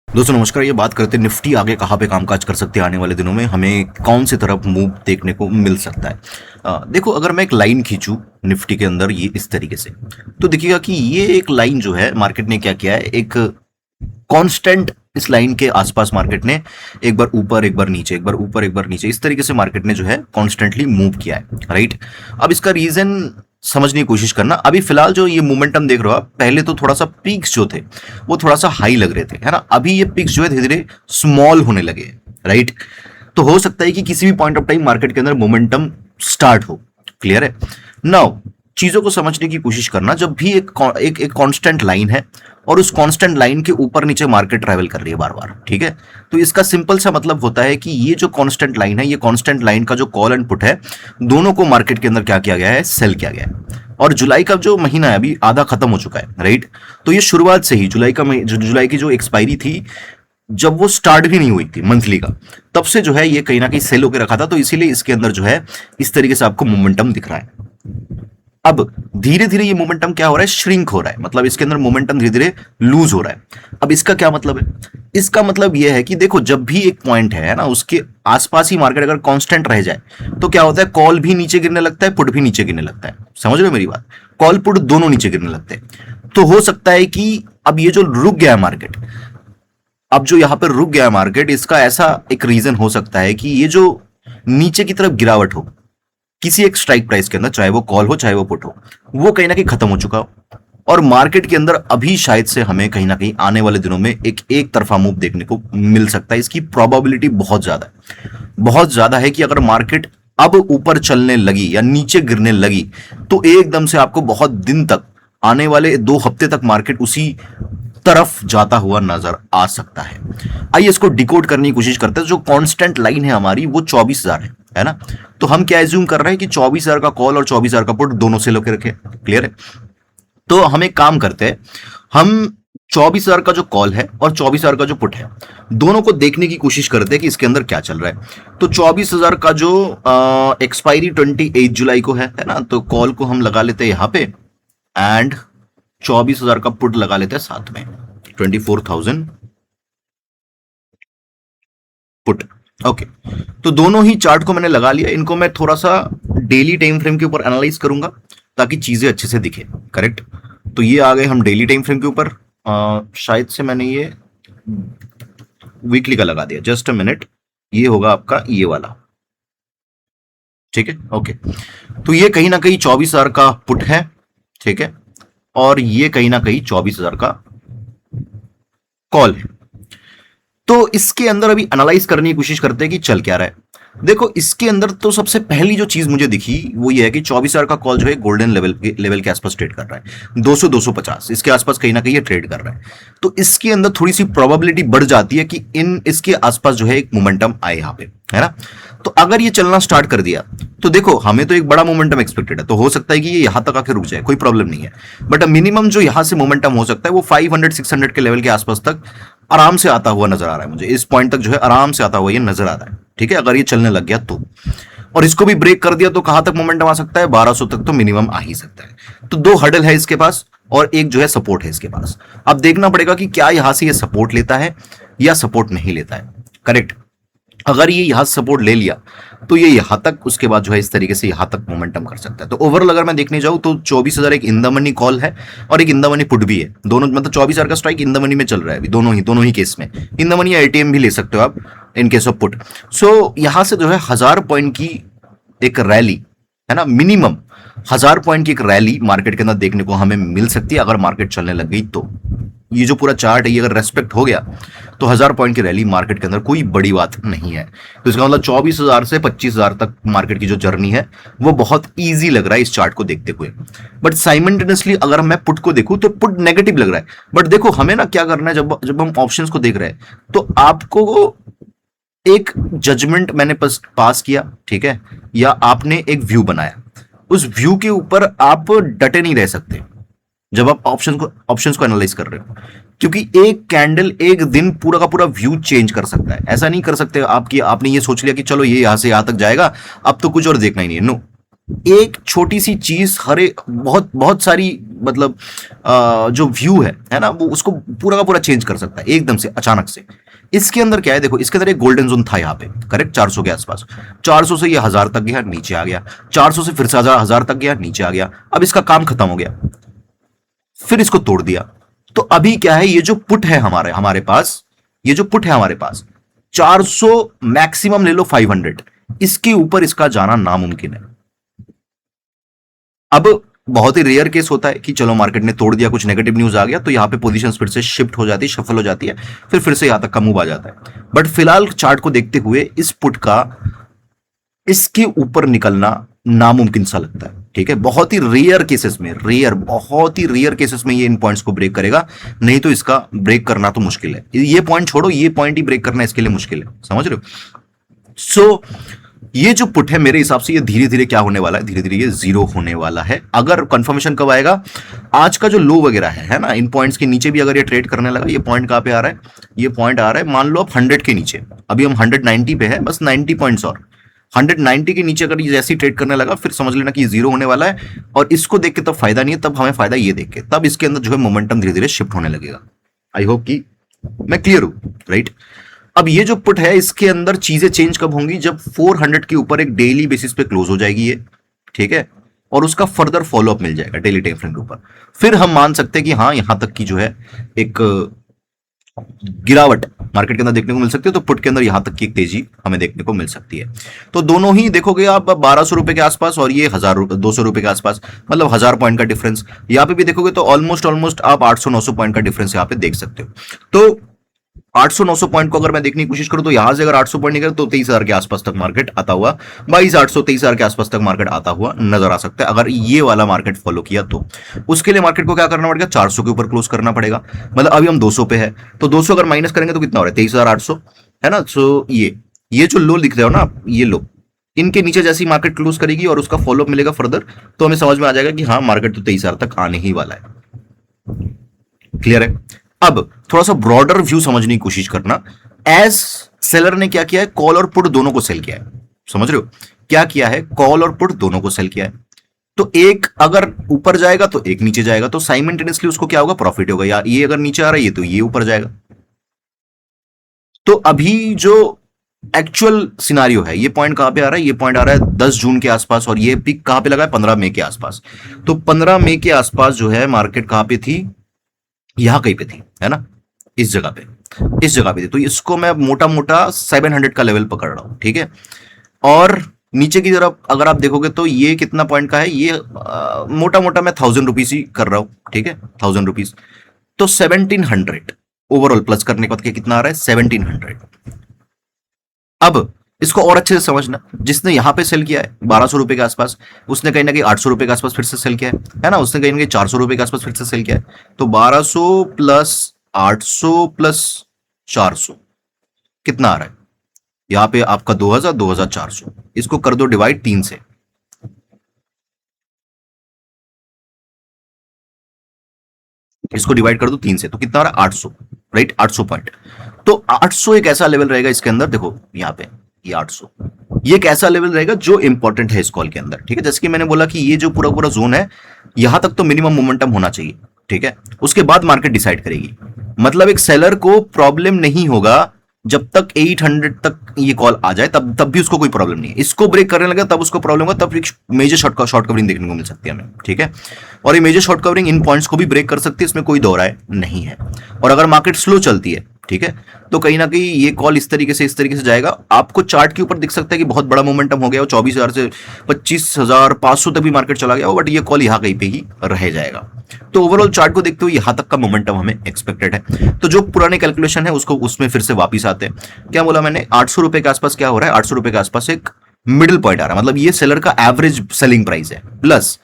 दोस्तों नमस्कार। ये बात करते हैं निफ्टी आगे कहाँ पे कामकाज कर सकते हैं, आने वाले दिनों में हमें कौन सी तरफ मूव देखने को मिल सकता है। देखो, अगर मैं एक लाइन खींचूं निफ्टी के अंदर ये इस तरीके से, तो देखिएगा कि ये एक लाइन जो है मार्केट ने क्या किया है, एक कांस्टेंट इस लाइन के आसपास मार्केट ने एक बार ऊपर एक बार नीचे, एक बार ऊपर एक बार नीचे, इस तरीके से मार्केट ने जो है कॉन्स्टेंटली मूव किया है, राइट। अब इसका रीजन समझने की कोशिश करना। अभी फिलहाल जो ये मोमेंटम देख रहे हो आप, पहले तो थोड़ा सा पीक्स जो थे वो थोड़ा सा हाई लग रहे थे, है ना। अभी ये पीक्स जो है धीरे धीरे स्मॉल होने लगे, राइट। तो हो सकता है कि किसी भी पॉइंट ऑफ टाइम मार्केट के अंदर मोमेंटम स्टार्ट हो। क्लियर है। नाउ चीजों को समझने की कोशिश करना। जब भी एक कांस्टेंट लाइन है और उस कांस्टेंट लाइन के ऊपर नीचे मार्केट ट्रैवल कर रही है बार बार, ठीक है, तो इसका सिंपल सा मतलब होता है कि ये जो कांस्टेंट लाइन है, ये कांस्टेंट लाइन का जो कॉल एंड पुट है, दोनों को मार्केट के अंदर क्या किया गया है, सेल किया गया है। और जुलाई का जो महीना है अभी आधा खत्म हो चुका है, राइट। तो ये शुरुआत से ही जुलाई की जो एक्सपायरी थी, जब वो स्टार्ट भी नहीं हुई थी मंथली का, तब से जो है ये कहीं ना कहीं सेल होकर रखा था। तो इसीलिए इसके अंदर जो है इस तरीके से आपको मोमेंटम दिख रहा है। अब धीरे धीरे ये मोमेंटम क्या हो रहा है, श्रिंक हो रहा है, मतलब इसके अंदर मोमेंटम धीरे धीरे लूज हो रहा है। अब इसका क्या मतलब है, इसका मतलब यह है कि देखो, जब भी एक पॉइंट है ना, उसके आसपास ही मार्केट अगर कांस्टेंट रह जाए तो क्या होता है, कॉल भी नीचे गिरने लगता है, पुट भी नीचे गिरने लगता है। समझ रहे हो मेरी बात, कॉल पुट दोनों नीचे गिरने लगते हैं। तो हो सकता है कि अब ये जो रुक गया है मार्केट, अब जो यहां पर रुक गया है मार्केट, इसका ऐसा एक रीजन हो सकता है कि ये जो नीचे की तरफ गिरावट हो किसी एक स्ट्राइक प्राइस के अंदर, चाहे वो कॉल हो चाहे वो पुट हो, वो कहीं ना कहीं खत्म हो चुका हो। और मार्केट के अंदर अभी शायद से हमें कहीं ना कहीं आने वाले दिनों में एक तरफा मूव देखने को मिल सकता है। इसकी प्रोबेबिलिटी बहुत ज्यादा है, बहुत ज्यादा है कि अगर मार्केट अब ऊपर चलने लगी या नीचे गिरने लगी तो एकदम से आपको बहुत दिन तक, आने वाले 2 हफ्ते तक मार्केट उसी तरफ जाता हुआ नजर आ सकता है। आइए इसको डिकोड करने की कोशिश करते हैं। जो कांस्टेंट लाइन है हमारी वो 24,000 है ना। तो हम क्या एज्यूम कर रहे हैं कि 24,000 का कॉल और 24,000 का पुट दोनों से लेकर रखे। क्लियर है। तो हम एक काम करते हैं, हम 24,000 का जो कॉल है और 24,000 का जो पुट है, दोनों को देखने की कोशिश करते हैं कि इसके अंदर क्या चल रहा है। तो 24,000 का जो एक्सपायरी 28 जुलाई को है ना, तो कॉल को हम लगा लेते हैं यहां पे, एंड 24,000 का पुट लगा लेते हैं साथ में, 24,000 पुट। ओके, तो दोनों ही चार्ट को मैंने लगा लिया। इनको मैं थोड़ा सा डेली टाइम फ्रेम के ऊपर एनालाइज करूंगा ताकि चीजें अच्छे से दिखे। करेक्ट। तो ये आ गए हम डेली टाइम फ्रेम के ऊपर। शायद से मैंने ये वीकली का लगा दिया, जस्ट अ मिनट। ये होगा आपका ये वाला, ठीक है। ओके, तो ये कहीं ना कहीं 24,000 का पुट है, ठीक है, और ये कहीं ना कहीं 24,000 का कॉल है। तो इसके अंदर अभी एनालाइज करने की कोशिश करते हैं कि चल क्या रहा है। देखो, इसके अंदर तो सबसे पहली जो चीज मुझे दिखी वो ये है कि 24,000 का कॉल जो है गोल्डन लेवल के आसपास ट्रेड कर रहा है, 200 250 इसके आसपास कहीं ना कहीं ये ट्रेड कर रहा है। तो इसके अंदर थोड़ी सी प्रोबेबिलिटी बढ़ जाती है कि इसके आसपास जो है एक मोमेंटम आए यहां पे, है ना। तो अगर ये चलना स्टार्ट कर दिया तो देखो, हमें तो एक बड़ा मोमेंटम एक्सपेक्टेड है, तो हो सकता है कि ये यहां तक आके रुक जाए, कोई प्रॉब्लम नहीं है। बट मिनिमम जो यहां से मोमेंटम हो सकता है वो 500 600 के लेवल के आसपास तक आराम से आता हुआ नजर आ रहा है मुझे। इस पॉइंट तक जो है आराम से आता हुआ ये नजर आ रहा है, ठीक है, अगर ये चलने लग गया तो। और इसको भी ब्रेक कर दिया तो कहां तक मोमेंटम आ सकता है, 1200 तक तो मिनिमम आ ही सकता है। तो 2 हडल है इसके पास और एक जो है सपोर्ट है इसके पास। अब देखना पड़ेगा कि क्या यहां से ये सपोर्ट लेता है या सपोर्ट नहीं लेता है। करेक्ट। अगर ये यहां सपोर्ट ले लिया तो ये यहां तक, उसके बाद जो है इस तरीके से यहां तक मोमेंटम कर सकता है। तो ओवरऑल अगर मैं देखने जाऊं तो 24,000 एक इन द मनी कॉल है और एक इन द मनी पुट भी है। दोनों मतलब 24,000 का स्ट्राइक इन द मनी में चल रहा है अभी, दोनों ही केस में। इन द मनी या एटीएम भी ले सकते हो आप इन केस ऑफ पुट। सो यहां से जो है 1000 पॉइंट की एक रैली, है ना, मिनिमम 1000 पॉइंट की एक रैली मार्केट के अंदर देखने को हमें मिल सकती है अगर मार्केट चलने लग गई तो। ये जो पूरा चार्ट है ये अगर रेस्पेक्ट हो गया तो 1000 पॉइंट की रैली मार्केट के अंदर कोई बड़ी बात नहीं है। तो इसका मतलब 24,000 से 25,000 तक मार्केट की जो जर्नी है वो बहुत इजी लग रहा है इस चार्ट को देखते हुए। बट साइमल्टेनियसली अगर मैं पुट को देखूं तो पुट नेगेटिव लग रहा है। बट देखो, हमें ना क्या करना है, जब हम ऑप्शंस को देख रहे हैं तो आपको एक जजमेंट मैंने पास किया, ठीक है, या आपने एक व्यू बनाया, उस व्यू के ऊपर आप डटे नहीं रह सकते जब आप ऑप्शंस को एनालाइज कर रहे हो, क्योंकि एक कैंडल एक दिन पूरा का पूरा व्यू चेंज कर सकता है। ऐसा नहीं कर सकते आपने ये सोच लिया कि चलो ये यहां से यहां तक जाएगा, अब तो कुछ और देखना ही नहीं है। नो, एक छोटी सी चीज हर एक बहुत बहुत सारी मतलब जो व्यू है ना, वो उसको पूरा का पूरा चेंज कर सकता है एकदम से अचानक से। इसके अंदर क्या है, देखो इसके अंदर एक गोल्डन जोन था यहाँ पे, करेक्ट, 400 के आसपास। 400 से ये 1000 तक गया, नीचे आ गया। 400 से फिर से 1000 तक गया, नीचे आ गया। अब इसका काम खत्म हो गया, फिर इसको तोड़ दिया। तो अभी क्या है, ये जो पुट है हमारे हमारे पास, ये जो पुट है हमारे पास 400, मैक्सिमम ले लो 500, इसके ऊपर इसका जाना नामुमकिन है। अब बहुत ही रेयर केस होता है कि चलो मार्केट ने तोड़ दिया, कुछ नेगेटिव न्यूज आ गया, तो यहां पे पोजीशंस फिर से शिफ्ट हो जाती है, शफल हो जाती है, फिर से यहां तक का मूव आ जाता है। बट फिलहाल चार्ट को देखते हुए इस पुट का इसके ऊपर निकलना नामुमकिन सा लगता है। ठीक है, बहुत ही रेयर केसेस में, रेयर बहुत ही रेयर केसेस में ये इन पॉइंट्स को ब्रेक करेगा, नहीं तो इसका ब्रेक करना तो मुश्किल है। ये पॉइंट छोड़ो, ये पॉइंट ही ब्रेक करना इसके लिए मुश्किल है, समझ रहे हो। सो ये जो पुट है मेरे हिसाब से ये धीरे धीरे क्या होने वाला है, धीरे धीरे ये जीरो होने वाला है। अगर कंफर्मेशन कब आएगा, आज का जो लो वगैरह है ना, इन पॉइंट्स के नीचे भी अगर ये ट्रेड करने लगा, ये पॉइंट कहां पे आ रहा है, ये पॉइंट आ रहा है मान लो अब 100 के नीचे, अभी हम 190 पे है, बस 90 पॉइंट्स और 190 के नीचे अगर ये जैसे ही ट्रेड करने लगा, फिर समझ लेना कि ये जीरो होने वाला है। और इसको देख के तब फायदा नहीं है, तब हमें फायदा ये देख के, तब इसके अंदर जो है मोमेंटम धीरे धीरे शिफ्ट होने लगेगा। आई होप कि मैं क्लियर हूं, राइट। अब ये जो पुट है इसके अंदर चीजें चेंज कब होंगी, जब 400 के ऊपर एक डेली बेसिस पे क्लोज हो जाएगी ये, ठीक है, और उसका फर्दर फॉलोअप मिल जाएगा डेली टाइम फ्रेम के ऊपर, फिर हम मान सकते हैं कि हाँ यहां तक की जो है एक गिरावट मार्केट के अंदर देखने को मिल सकती है। तो पुट के अंदर यहां तक की एक तेजी हमें देखने को मिल सकती है। तो दोनों ही देखोगे आप 1200 रुपए के आसपास और ये 200 रुपए के आसपास, मतलब 1000 पॉइंट का डिफरेंस। यहां पे भी देखोगे तो ऑलमोस्ट ऑलमोस्ट आप 800-900 पॉइंट का डिफरेंस यहां पे देख सकते हो। तो 800-900 पॉइंट को अगर मैं देखने की कोशिश करूं तो यहां से अगर 800 पॉइंट निकले तो 23,000 के आसपास तक मार्केट आता हुआ, 22,800 23,000 के आसपास तक मार्केट आता हुआ नजर आ सकता है, अगर ये वाला मार्केट फॉलो किया तो। उसके लिए मार्केट को क्या करना पड़ेगा, 400 के ऊपर क्लोज करना पड़ेगा। मतलब अभी हम 200 पे है, तो 200 अगर माइनस करेंगे तो कितना हो रहा है, 23,800 है ना। सो ये जो लो लिख रहे हो ना आप, ये लो, इनके नीचे जैसी मार्केट क्लोज करेगी और उसका फॉलोअप मिलेगा फर्दर, तो हमें समझ में आ जाएगा कि हाँ मार्केट तो 23,000 तक आने ही वाला है। क्लियर है। अब थोड़ा सा ब्रॉडर व्यू समझने की कोशिश करना। एज सेलर ने क्या किया है, कॉल और पुट दोनों को सेल किया है, समझ रहे हो क्या किया है, कॉल और पुट दोनों को सेल किया है। तो एक अगर ऊपर जाएगा तो एक नीचे जाएगा, तो साइमल्टेनियसली उसको क्या होगा, प्रॉफिट होगा। या ये अगर नीचे आ रहा है ये, तो ये ऊपर जाएगा। तो अभी जो एक्चुअल सिनारियो है, ये पॉइंट कहां पे आ रहा है, ये पॉइंट आ रहा है 10 जून के आसपास, और ये पिक कहां पे लगा है, 15 मई के आसपास। तो 15 मई के आसपास जो है मार्केट कहां पे थी, यहां कहीं पे थी, है ना, इस जगह पे, इस जगह पे थी। तो इसको मैं मोटा मोटा 700 का लेवल पकड़ रहा हूं, ठीक है। और नीचे की तरफ अगर आप देखोगे तो ये कितना पॉइंट का है, ये मोटा मोटा मैं 1000 रुपीज ही कर रहा हूं, ठीक है, 1000 रुपीज। तो 1700 ओवरऑल प्लस करने के बाद कितना आ रहा है, 1700। अब इसको और अच्छे से समझना, जिसने यहां पे सेल किया है 1200 रुपए के आसपास, उसने कहीं ना कहीं 800 रुपए के आसपास फिर से सेल किया है ना, उसने कहीं ना कहीं 400 रुपए के आसपास फिर से सेल किया है। तो 1200 प्लस 800 प्लस 400 कितना आ रहा है, यहां पे आपका 2000, 2400। इसको कर दो डिवाइड 3 से, इसको डिवाइड कर दो 3 से, तो कितना आ रहा है, 800, राइट, 800 पॉइंट। तो 800 एक ऐसा लेवल रहेगा इसके अंदर, देखो यहाँ पे ये 800, ये एक ऐसा लेवल रहेगा जो इंपॉर्टेंट है इस कॉल के अंदर, ठीक है। जैसे कि मैंने बोला कि ये जो पूरा पूरा जोन है, यहां तक तो मिनिमम मोमेंटम होना चाहिए, ठीक है। उसके बाद मार्केट डिसाइड करेगी। मतलब एक सेलर को प्रॉब्लम नहीं होगा जब तक 800 तक ये कॉल आ जाए, तब भी उसको कोई प्रॉब्लम नहीं है। इसको ब्रेक करने लगा तब उसको प्रॉब्लम होगा, तब एक मेजर शॉर्ट कवरिंग देखने को मिल सकती है हमें, ठीक है। और ये मेजर शॉर्ट कवरिंग इन पॉइंट्स को भी ब्रेक कर सकती है, इसमें कोई दो राय नहीं है। और अगर मार्केट स्लो चलती है, ठीक है, तो कहीं ना कहीं ये कॉल इस तरीके से जाएगा। आपको चार्ट के ऊपर दिख सकता है कि बहुत बड़ा मोमेंटम हो गया, 24,000 से 25,500 तक भी मार्केट चला गया हो, बट ये कॉल यहाँ कहीं पे ही रह जाएगा। तो ओवरऑल चार्ट को देखते हुए यहां तक का मोमेंटम हमें एक्सपेक्टेड है। तो जो पुराने कैलकुलेशन है उसको उसमें फिर से वापिस आते हैं। क्या बोला मैंने, 800 रुपए के आसपास क्या हो रहा है, 800 रुपए के आसपास एक मिडिल पॉइंट आ रहा है, मतलब ये सेलर का एवरेज सेलिंग प्राइस है, प्लस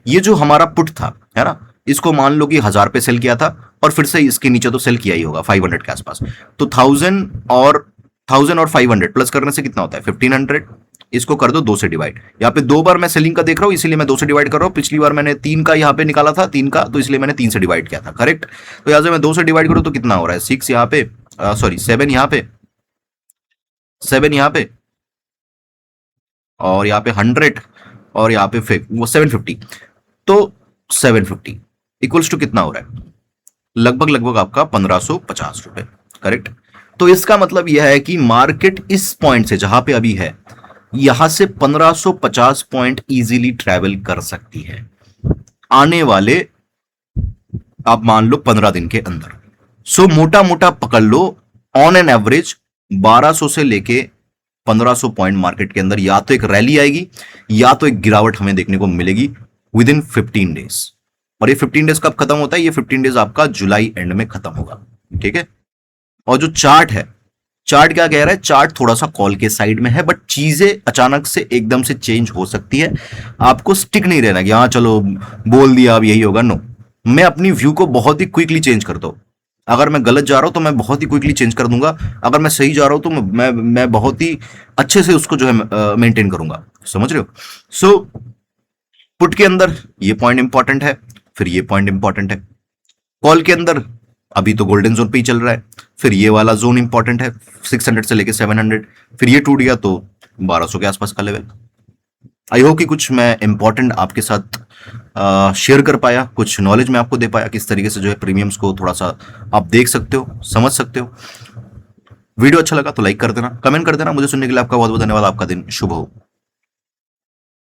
ये जो हमारा पुट था, है ना, इसको मान लो कि 1000 पे सेल किया था, और फिर से इसके नीचे तो सेल किया ही होगा 500 के आसपास। तो 1000 और 500 प्लस करने से कितना होता है, 1500। इसको कर दो 2 से डिवाइड। यहाँ पे 2 बार मैं सेलिंग का देख रहा हूं, इसीलिए मैं 2 से डिवाइड कर रहा हूं। पिछली बार मैंने 3 का यहाँ पे निकाला था, 3 का, तो इसलिए मैंने 3 से डिवाइड किया था, करेक्ट। तो यहाँ से मैं 2 से डिवाइड करूं तो कितना हो रहा है, 6 यहाँ पे, सॉरी 7 यहाँ पे, 7 यहाँ पे, और यहाँ पे 100, और यहाँ पे वो 750, तो 750 इक्वल्स टू कितना हो रहा है, लगभग लगभग आपका 1550 रुपए, करेक्ट। तो इसका मतलब यह है कि मार्केट इस पॉइंट से जहां पे अभी है, यहां से 1550 पॉइंट इजीली ट्रेवल कर सकती है आने वाले, आप मान लो 15 दिन के अंदर। सो मोटा मोटा पकड़ लो, ऑन एन एवरेज 1200 से लेके 1500 पॉइंट मार्केट के अंदर या तो एक रैली आएगी या तो एक गिरावट हमें देखने को मिलेगी विद इन 15 डेज। और ये 15 डेज कब खत्म होता है, ये 15 डेज आपका जुलाई एंड में खत्म होगा, ठीक है। और जो चार्ट है, चार्ट क्या कह रहा है, चार्ट थोड़ा सा कॉल के साइड में है, बट चीजें अचानक से एकदम से चेंज हो सकती है। आपको स्टिक नहीं रहना कि हाँ चलो बोल दिया अब यही होगा, नो। मैं अपनी व्यू को बहुत ही क्विकली चेंज करता हूं। अगर मैं गलत जा रहा हूं तो मैं बहुत ही क्विकली चेंज कर दूंगा, अगर मैं सही जा रहा हूं तो मैं बहुत ही अच्छे से उसको जो है मेंटेन करूंगा, समझ रहे हो। सो पुट के अंदर ये पॉइंट इंपॉर्टेंट है, फिर ये पॉइंट इंपॉर्टेंट है। कॉल के अंदर अभी तो गोल्डन जोन पे ही चल रहा है, फिर ये वाला जोन इंपॉर्टेंट है 600 से लेके 700, फिर ये टूट गया तो 1200 के आसपास का लेवल। आई होप कि कुछ मैं इंपॉर्टेंट आपके साथ शेयर कर पाया, कुछ नॉलेज मैं आपको दे पाया, किस तरीके से जो है प्रीमियम्स को थोड़ा सा आप देख सकते हो, समझ सकते हो। वीडियो अच्छा लगा तो लाइक कर देना, कमेंट कर देना। मुझे सुनने के लिए आपका बहुत बहुत धन्यवाद। आपका दिन शुभ हो।